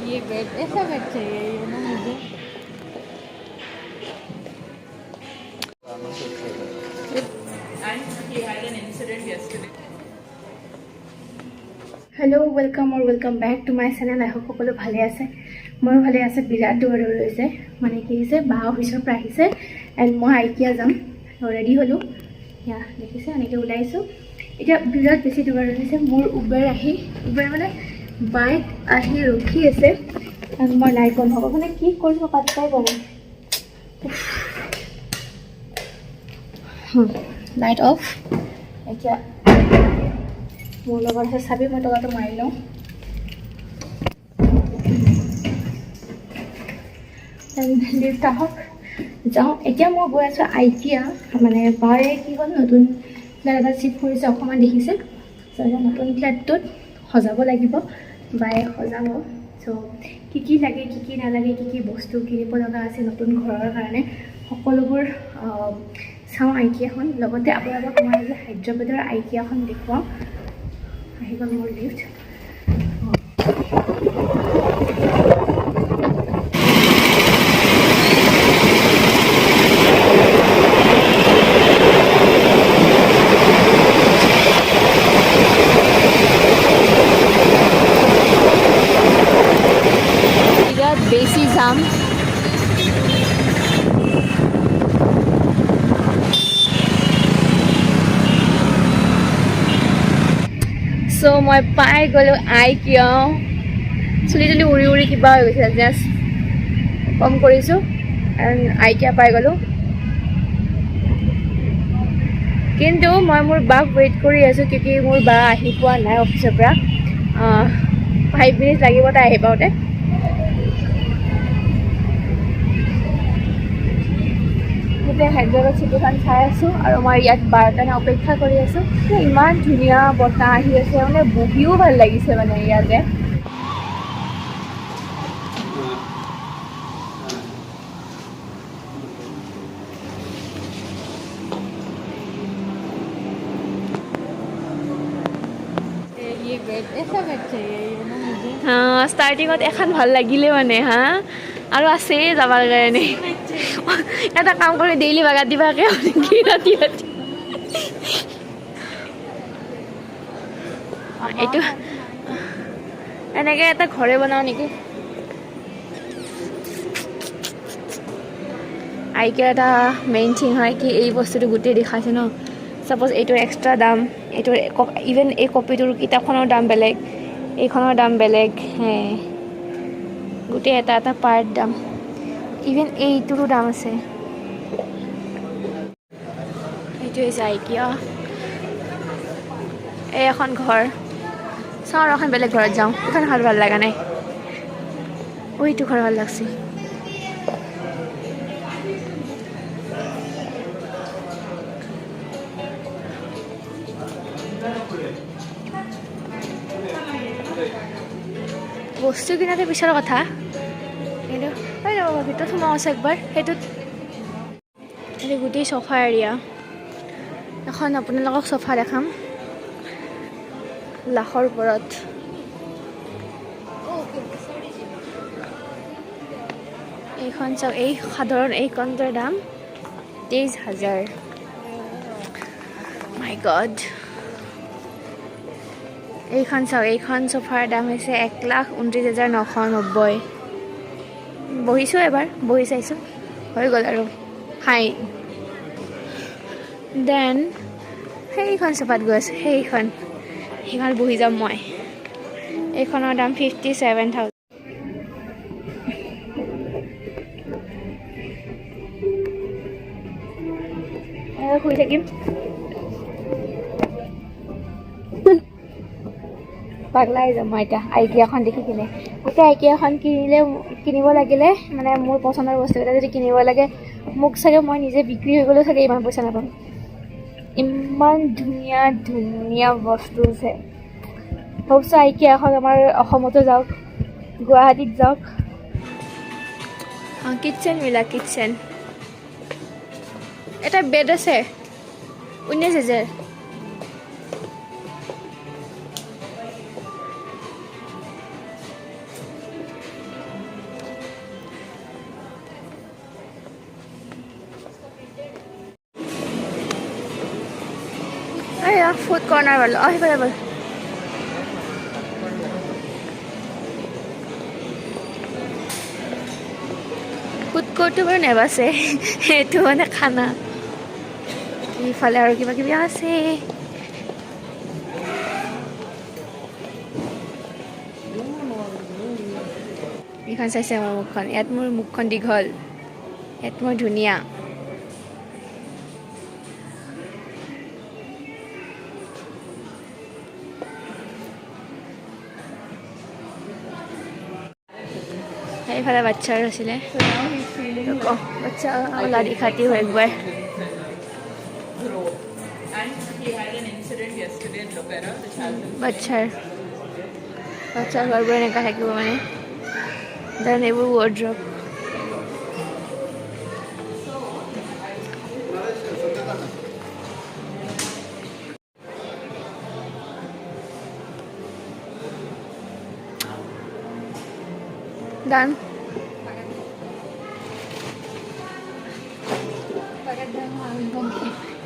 ये बेड ऐसा बेड चाहिए ये ना मुझे। हेलो वेलकम और welcome back to my channel. I hope সকলো ভালে আছে। মই ভালে আছে। বিৰাট দৌৰা হৈছে মানে কি হৈছে বা অফিচৰ পৰা আহিছে এণ্ড মই আইকিয়া যাম ৰেডি হ'লোঁ। ইয়া দেখিছে এনেকৈ ওলাইছোঁ। এতিয়া বিৰাট বেছি দৌৰা হৈছে। মোৰ উবেৰ মানে বাইক আহি ৰখি আছে এণ্ড মই লাইট বন্ধ হ'ব মানে কি কৰিব পাত্তাই পোৱা নাই। Light off. এতিয়া মোৰ লগত আছে চাবি, মই তলাটো মাৰি লওঁ। লিফ্ট আহক যাওঁ। এতিয়া মই গৈ আছোঁ আইকিয়া, মানে বাৰে কি হ'ল নতুন ফ্লেট এটা চিফ্ট কৰিছে অকণমান দেখিছে। চ' এতিয়া নতুন ফ্লেটটোত সজাব লাগিব, বায়ে সজাব। চ' কি লাগে কি নালাগে, কি বস্তু কিনিব লগা আছে নতুন ঘৰৰ কাৰণে সকলোবোৰ চাওঁ আইকিয়াখন। লগতে আপোনালোকক মই আজি হায়দৰাবাদৰ আইকিয়াখন দেখুৱাওঁ। আহি গ'ল মোৰ লিফ্ট। বিৰাট বেছি যাম। চ' মই পাই গ'লোঁ আইকিয়া। চুলি তুলি উৰি উৰি কিবা হৈ গৈছে, জাষ্ট কম কৰিছোঁ এণ্ড আইকিয়া পাই গ'লোঁ। কিন্তু মই মোৰ বাক ৱেইট কৰি আছোঁ কিয় মোৰ বা আহি পোৱা নাই অফিচৰ পৰা। 5 মিনিট লাগিব তাই আহি পাওঁতে। গোটেই হায়দৰাবাদ চিটিখন চাই আছোঁ আৰু মই ইয়াত বাৰ কাৰণে অপেক্ষা কৰি আছোঁ। ইমান ধুনীয়া বতাহ আহি আছে, মানে বহিও ভাল লাগিছে মানে ইয়াতে। ষ্টাৰ্টিঙত এখন ভাল লাগিলে মানে আৰু আছে যাবৰ কাৰণে। এটা কাম কৰি ডেইলি বাগাত দিবাকে কি ৰাতি ৰাতি এইটো এনেকৈ এটা ঘৰে বনাওঁ নেকি। আইকিয়াৰ এটা মেইন থিং হয় কি এই বস্তুটো গোটেই দেখাইছে ন। ছাপ'জ এইটোৰ এক্সট্ৰা দাম, এইটোৰ ইভেন এই কপিটোৰ কিতাপখনৰ দাম বেলেগ, এইখনৰ দাম বেলেগ, গোটেই এটা এটা পাৰ্ট দাম। ইভেন এইটোৰো দাম আছে। এইটো হৈছে আইকিয়া। এই এখন ঘৰ চাওঁ আৰু এখন বেলেগ ঘৰত যাওঁ। এইখন ঘৰ ভাল লগা নাই, এইটো ঘৰ ভাল লাগছে। বস্তু কিনাতে পিছৰ কথা, কিন্তু ভিতৰত সোমাওঁ আছে একবাৰ। সেইটোত এইটো গোটেই চফা এৰিয়া। এখন আপোনালোকক চফা দেখাম লাখৰ ওপৰত। এইখন চাওক, এই সাধাৰণ এইখনৰ দাম 23,000। মাই গড। এইখন চাওক, এইখন চোফাৰ দাম হৈছে 1,29,990। বহিছোঁ এবাৰ, বহি চাইছোঁ, হৈ গ'ল আৰু হাই। দেন সেইখন চোফাত গৈ আছোঁ, সেইখন বহি যাম মই। এইখনৰ দাম 57,000। শুই থাকিম। পাগলাই যাম মই এতিয়া আইকিয়াখন দেখি কিনে। এতিয়া আইকিয়াখন কিনিব লাগিলে মানে মোৰ পচন্দৰ বস্তুকেইটা যদি কিনিব লাগে, মোক চাগে মই নিজে বিক্ৰী হৈ গ'লেও চাগে ইমান পইচা নাপাম। ইমান ধুনীয়া ধুনীয়া বস্তু আছে। ভাবছোঁ আইকিয়াখন আমাৰ অসমতো যাওক, গুৱাহাটীত যাওক। কিটচেন মিলা কিটচেন। এটা বেড আছে 19,000। ফুড কৰ্ণাৰ পালোঁ। অঁ সিফালে ব'ল। ফুড কৰ্টটো বাৰু নেবাছে, এইটো মানে খানা। ইফালে আৰু কিবা কিবি আছে। এইখন চাইছে মোৰ মুখখন, ইয়াত মোৰ মুখখন দীঘল, ইয়াত মই ধুনীয়া। এইফালে বাচ্চাৰ আছিলে, বাচ্চা ওলা দিখাতি হৈ একবাৰ। বাচ্চাৰ ঘৰবোৰ এনেকুৱা থাকিব মানে, দেন এইবোৰ ৱাৰ্ড্ৰব। ডান।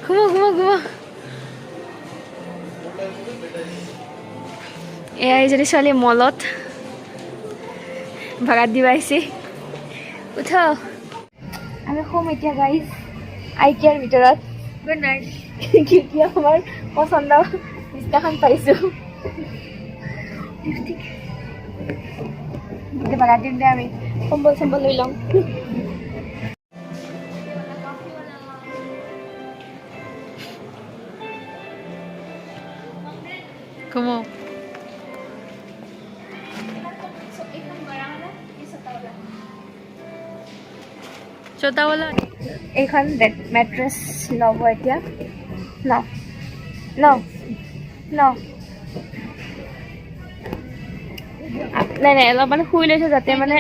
ঘুমা এয়া এইজনী ছোৱালী মলত ভাগাত দিব আহিছে। উঠ, আমি শুম এতিয়া গাইজ আইকিয়াৰ ভিতৰত। Good night. কি আমাৰ পচন্দ বিছনাখন পাইছোঁ। ভাগাত দিম দে, আমি কম্বল চম্বল লৈ ল'ম। Como? Chota wala. এইখন মেট্ৰেছ ল'ব এতিয়া। ন নাই অলপমান শুই লৈছোঁ যাতে মানে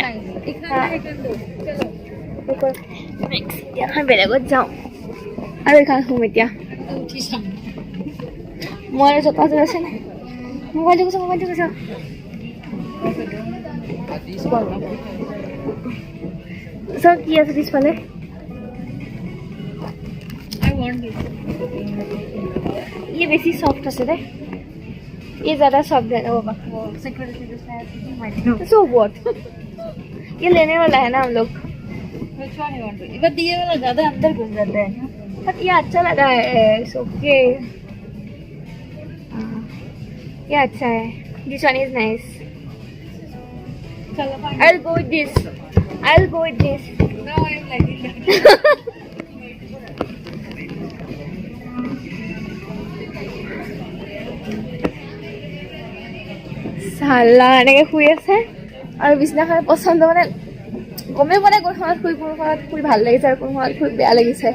এখন বেলেগত যাওঁ আৰু এইখন শুম এতিয়া। মই আৰু জোতা যোৰ আছে নাই, মোবাইলটো কৈছোঁ চব কি আছে পিছফালে। ये बेसी सॉफ्ट আছে दे, ये ज़्यादा सॉफ्ट है। वो सिक्योरिटी सो व्हाट, ये लेने वाला है ना हम लोग। बट ये वाला ज़्यादा अंदर घुस जाता है, बट ये अच्छा लगा है। ओके, ये अच्छा है। This one is nice. I'll go with this. No, I'm liking that. চালা এনেকৈ শুই আছে আৰু বিছনাখন পচন্দ মানে গমেই পোৱা নাই কোন সময়ত শুই ভাল লাগিছে আৰু কোন সময়ত শুই বেয়া লাগিছে।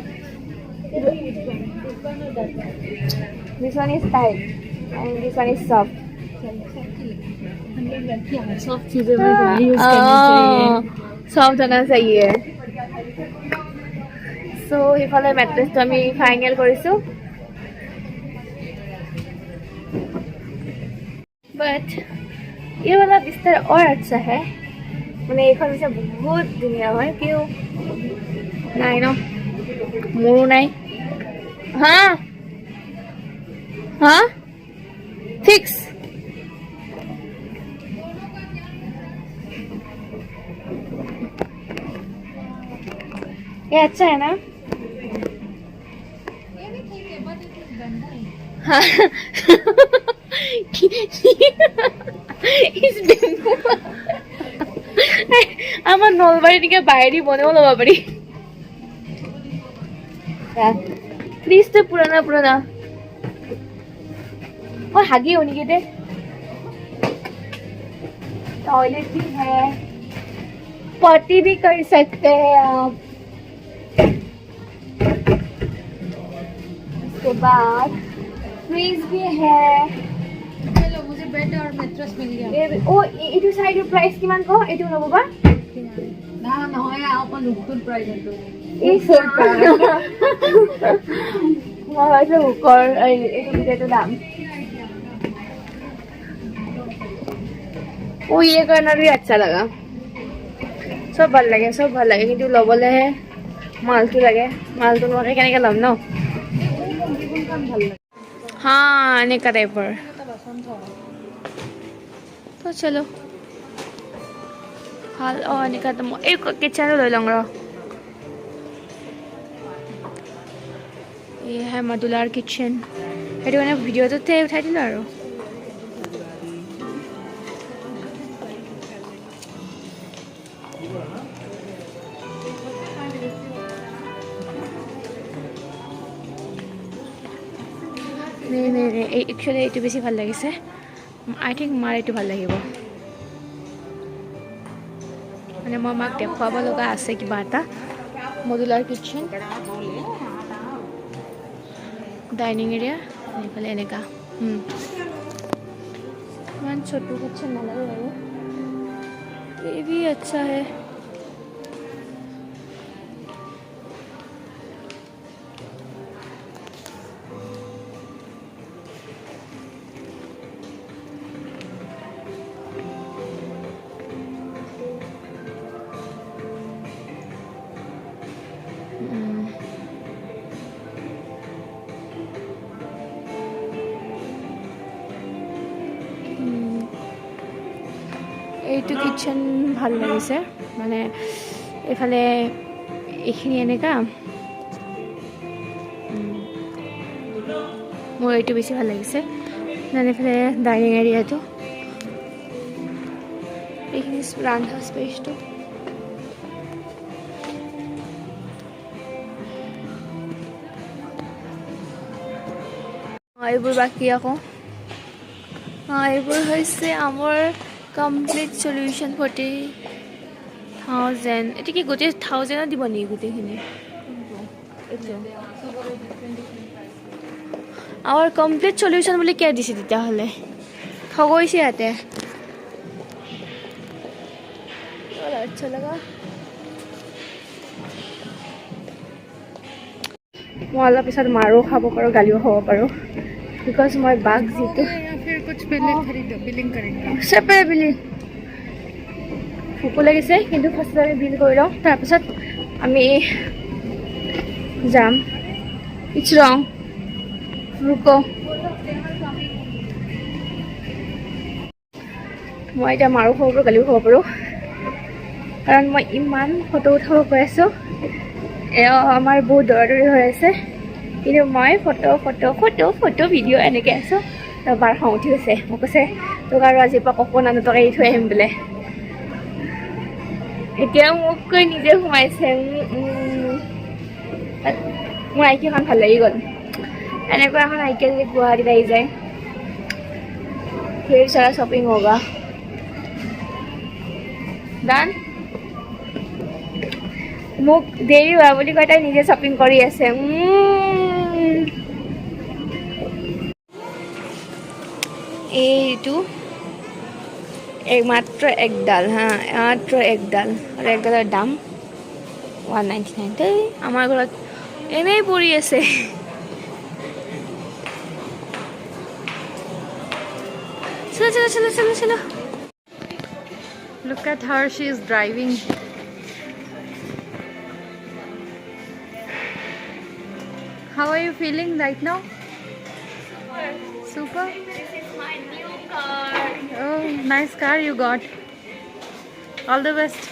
This one is tight and this one is soft. Soft चीजें यूज करनी चाहिए, सॉफ्ट होना चाहिए। सो সিফালে মেট্ৰেছটো আমি ফাইনেল কৰিছোঁ। बट ये वाला बिस्तर और अच्छा है, मैंने एक से बहुत दुनिया है क्यों नहीं ना मोरू नहीं। हाँ फिक्स। ये अच्छा है ना। हाँ আমার নলবাৰী নিকে বাহিৰী বনাব ল'ব পাৰি। ফ্ৰিজটো পুৰণা और हागी होने के दे। टॉयलेट भी है, पॉटी भी कर सकते हैं आप। उसके बाद फ्रीज भी है। चलो मुझे बेड और मैट्रेस मिल गया। ओ इटू साइड प्राइस किमान को इटू नो बाबा ना নহয় अपन হুকুৰ প্ৰাইস আছে এই মই ভাবিছোঁ হুকৰ এইটো ভিতৰটো দাম। ओ ये करना भी अच्छा लगा, सब ভাল লাগে কিন্তু ল'বলেহে মালটো লাগে। মালটো নোৱাকে কেনেকৈ ল'ম ন। হা এনেকা টাইপৰ তো চলো ভাল এনেকা এই কিটচেনো লৈ লওঁ ৰ এই হে মডুলাৰ কিটচেন সেইটো কাৰণে ভিডিঅ'টোতে উঠাই দিলোঁ আৰু একচুৱেলি এইটো বেছি ভাল লাগিছে আই থিংক মাৰ এইটো ভাল লাগিব মানে মই মাক দেখুৱাব লগা আছে কিবা এটা মডুলাৰ কিটচেন ডাইনিং এৰিয়া এইফালে এনেকা ইমান ছোটো কিটচেন নালাগে বাৰু ये भी अच्छा है এইটো কিটচেন ভাল লাগিছে মানে এফালে এইখিনি এনেকা মোৰ এইটো বেছি ভাল লাগিছে মানে এফালে ডাইনিং এৰিয়াটো এইখিনি ৰান্ধা স্পেচটো এইবোৰ বাকী আকৌ এইবোৰ হৈছে আমাৰ কমপ্লিট সলিউশন 40,000 এটা কি গোটেই 1000 দিব নি গোটেইখিনি আমাৰ কমপ্লিট সলিউশন বুলি কি দিছে তেতিয়াহ'লে ঠগৈছে ইয়াতে আচ্ছা লগা মই অলপ পিছত মাৰো খাব পাৰোঁ গালিও খাব পাৰোঁ বিকজ মই বাঘ যিটো ভোকো লাগিছে কিন্তু ফাৰ্ষ্টত আমি বিল কৰি লওঁ তাৰপিছত আমি যাম ইটছ ৰং ৰুকো মই এতিয়া মাৰো খাব পাৰোঁ গালিও খাব পাৰোঁ কাৰণ মই ইমান ফটো উঠাব গৈ আছোঁ আমাৰ বহুত দৌৰা হৈ আছে কিন্তু মই ফটো ভিডিঅ' এনেকৈ আছোঁ বাৰ খং উঠি গৈছে মোক কৈছে তোক আৰু আজিৰ পৰা ককো নানো তক এৰি থৈ আহিম বোলে এতিয়া মোক কৈ নিজে সোমাইছে মোৰ আইকিখন ভাল লাগি গ'ল এনেকুৱা এখন আইকিয়া যদি গুৱাহাটীত আহি যায় ঢেৰ সাৰা শ্বপিং হোগা ডান মোক দেৰি হোৱা বুলি কৈ তাই নিজে শ্বপিং কৰি আছে এইটো মাত্ৰ একডাল হা মাত্ৰ একডাল আৰু একডালৰ দাম 199 দেই আমাৰ ঘৰত এনেই পৰি আছে চলো Look at her, she is driving. How are you feeling right now? Super. This is my new car. Oh, nice car you got. All the best.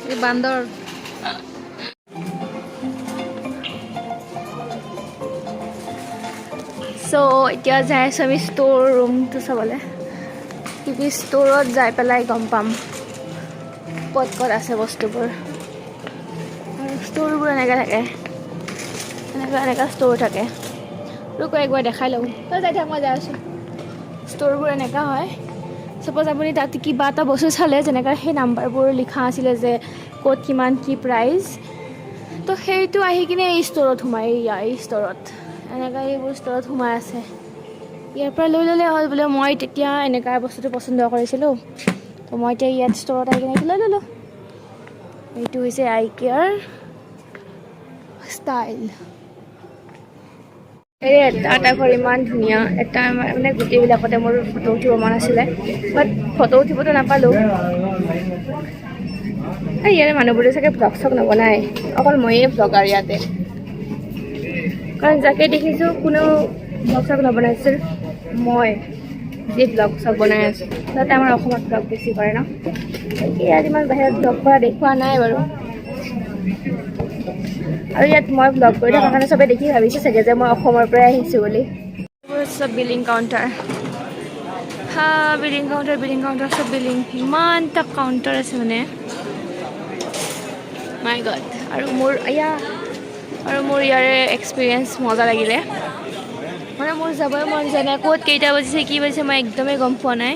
You bandor. So এতিয়া যাই আছোঁ আমি ষ্ট'ৰ ৰুমটো চাবলৈ কি ষ্ট'ৰত যাই পেলাই গম পাম ক'ত আছে বস্তুবোৰ আৰু ষ্ট'ৰবোৰ এনেকৈ থাকে এনেকুৱা ষ্ট'ৰ থাকে ৰুকো একবাৰ দেখাই লওঁ তই যাই থাক মই যাই আছোঁ ষ্ট'ৰবোৰ এনেকুৱা হয় চাপ'জ আপুনি তাত কিবা এটা বস্তু চালে যেনেকৈ সেই নাম্বাৰবোৰ লিখা আছিলে যে ক'ত কিমান কি প্ৰাইচ তো সেইটো আহি কিনে এই ষ্ট'ৰত সোমাই এই ষ্ট'ৰত এনেকৈ এইবোৰ ষ্ট'ৰত সোমাই আছে ইয়াৰ পৰা লৈ ল'লে হ'ল বোলে মই তেতিয়া এনেকুৱা বস্তুটো পচন্দ কৰিছিলোঁ তো মই এতিয়া ইয়াত ষ্ট'ৰত আহি কিনে লৈ ল'লোঁ এইটো হৈছে আইকিয়াৰ ষ্টাইল এই এটা ঘৰ ইমান ধুনীয়া এটা মানে গোটেইবিলাকতে মোৰ ফটো উঠিব মন আছিলে বাট ফটো উঠিবতো নাপালোঁ ইয়াৰে মানুহবোৰে চাগে ভ্লগ চগ নবনায় অকল ময়ে ভ্লগাৰ ইয়াতে কাৰণ যাকে দেখিছোঁ কোনেও ব্লগ চগ নবনাইছিল, মই যি ব্লগ চব বনাই আছোঁ। তাতে আমাৰ অসমত ব্লগ বেছি কৰে ন, ইয়াত ইমান বাহিৰত ব্লগ কৰা দেখুওৱা নাই বাৰু। আৰু ইয়াত মই ব্লগ কৰি থকা কাৰণে চবে দেখি ভাবিছে চাগে যে মই অসমৰ পৰাই আহিছোঁ বুলি। চব বিলিং কাউণ্টাৰ, হা বিলিং কাউণ্টাৰ চব বিলিং, ইমানটা কাউণ্টাৰ আছে মানে মাই গড। আৰু মোৰ ইয়াৰে এক্সপিৰিয়েঞ্চ মজা লাগিলে। মানে মোৰ যাবই মন যোৱা নাই, ক'ত কেইটা বাজিছে কি বাজিছে মই একদমেই গম পোৱা নাই।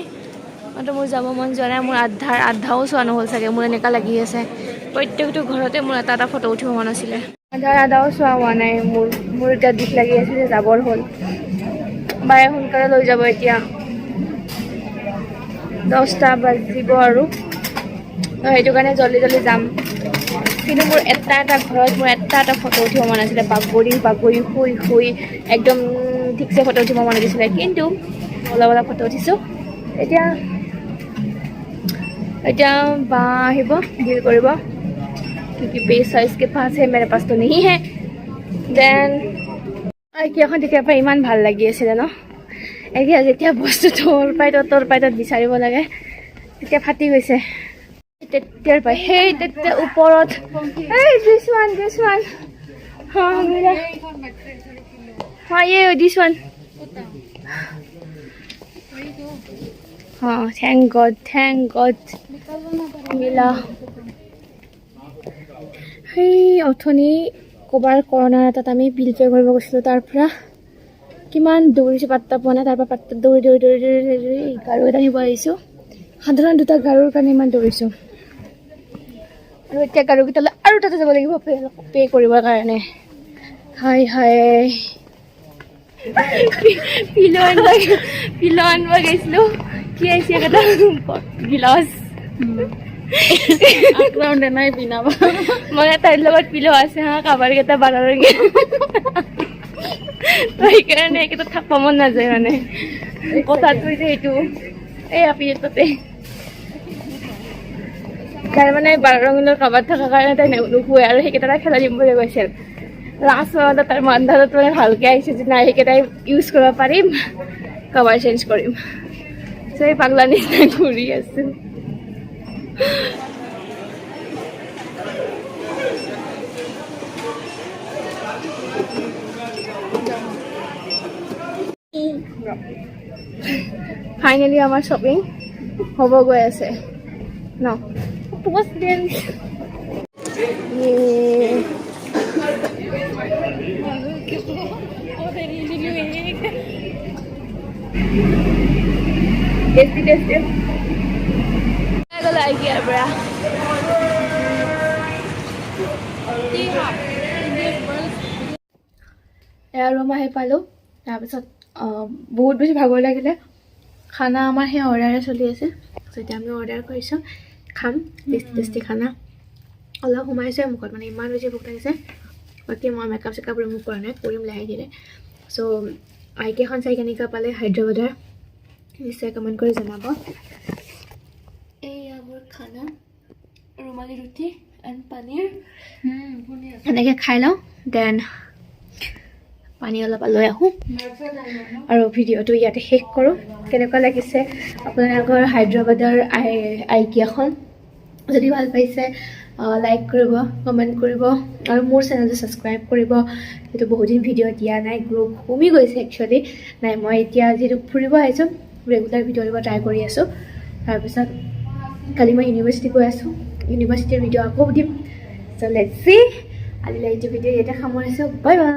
মাত্ৰ মোৰ যাব মন যোৱা নাই, মোৰ আধাও চোৱা নহ'ল চাগে, মোৰ এনেকুৱা লাগি আছে। প্ৰত্যেকটো ঘৰতে মোৰ এটা ফটো উঠিব মন আছিলে, আধাও চোৱা হোৱা নাই। মোৰ এতিয়া দুখ লাগি আছিল যে যাবৰ হ'ল। বায়ে সোনকালে লৈ যাব এতিয়া, 10টা বাজিব আৰু, সেইটো কাৰণে জল্দি যাম। কিন্তু মোৰ এটা ঘৰত মোৰ এটা ফটো উঠিব মন আছিলে, বাগৰি শুই একদম ঠিকছে ফটো উঠিব মন লাগিছিলে। কিন্তু অলপ ফটো উঠিছোঁ। এতিয়া বা আহিব ডিল কৰিব, কি पैसा इसके पास है मेरे पास तो नहीं है। দেন IKEAখন তেতিয়াৰ পৰা ইমান ভাল লাগি আছিলে ন, এতিয়া যেতিয়া বস্তু তোৰ পাই তত বিচাৰিব লাগে তেতিয়া ফাটি গৈছে। তেতিয়াৰ পৰা তেতিয়া ওপৰত this one this one thank God মিলা। সেই অথনি ক'বাৰ কৰোণাৰ এটাত আমি বিল পে' কৰিব গৈছিলোঁ, তাৰ পৰা কিমান দৌৰিছোঁ পাত্তা পোৱা নাই। তাৰ পৰা পাত্তা দৌৰি গাৰু এটা নিব আহিছোঁ। সাধাৰণ 2টা গাৰুৰ কাৰণে ইমান দৌৰিছোঁ, আৰু এতিয়া গাৰুকেইটালৈ আৰু তাতে যাব লাগিব পে' কৰিবৰ কাৰণে। হাই পিলো আনিব গৈছিলোঁ, কি আহিছে এটা গিলাচ নাই পিন্ধাব। মানে তাইৰ লগত পিলো আছে হা, কাবাৰকেইটা বানাৰগে সেইকাৰণে এইকেইটা থাকিব মন নাযায়। মানে কথাটো যে এইটো এই আপি তাতে তাই মানে 12 ৰঙৰ কাবাৰ থকাৰ কাৰণে তাই নুশুৱে, আৰু সেইকেইটা খেলা দিম বুলি কৈছিল। লাষ্ট মাহত তাৰ আন্ধাৰত মানে ভালকৈ আহিছে যে নাই সেইকেইটাই ইউজ কৰিব পাৰিম, কাবাৰ চেঞ্জ কৰিম। চ' এই পাগলা নিচিনা ঘূৰি আছোঁ। ফাইনেলি আমাৰ শ্বপিং হ'ব গৈ আছে ন। টেষ্টি গ'ল IKEAৰ পৰা। এয়া ৰুম আহি পালোঁ। তাৰপিছত বহুত বেছি ভাগৰ লাগিলে। খানা আমাৰ সেই অৰ্ডাৰে চলি আছে, এতিয়া আমি অৰ্ডাৰ কৰিছোঁ, খাম টেষ্টি খানা। অলপ সোমাইছে মুখত, মানে ইমান বেছি ভোক লাগিছে। বাকী মই মেকআপ চেকআপ ৰিমুভ কৰা নাই, কৰিম লাহে ধীৰে। চ' IKEAখন চাই কেনেকুৱা পালে হায়দৰাবাদৰ নিশ্চয় কমেণ্ট কৰি জনাব। এয়া মোৰ খানা, ৰুমালী ৰুটি এণ্ড পনীৰ, এনেকৈ খাই লওঁ। দেন পানী অলপ লৈ আহোঁ আৰু ভিডিঅ'টো ইয়াতে শেষ কৰোঁ। কেনেকুৱা লাগিছে আপোনালোকৰ হায়দৰাবাদৰ IKEAখন? যদি ভাল পাইছে লাইক কৰিব, কমেণ্ট কৰিব, আৰু মোৰ চেনেলটো ছাবস্ক্ৰাইব কৰিব। যিহেতু বহুদিন ভিডিঅ' দিয়া নাই, গ্ৰুপ কমি গৈছে একচুৱেলি। নাই, মই এতিয়া যিহেতু ফুৰিব আহিছোঁ, ৰেগুলাৰ ভিডিঅ' দিব ট্ৰাই কৰি আছোঁ। তাৰপিছত কালি মই ইউনিভাৰ্চিটি গৈ আছোঁ, ইউনিভাৰ্চিটিৰ ভিডিঅ' আকৌ দিম। চ' লেটছ চি। আজিলৈ এইটো ভিডিঅ' ইয়াতে সামৰিছোঁ, বাই বাই।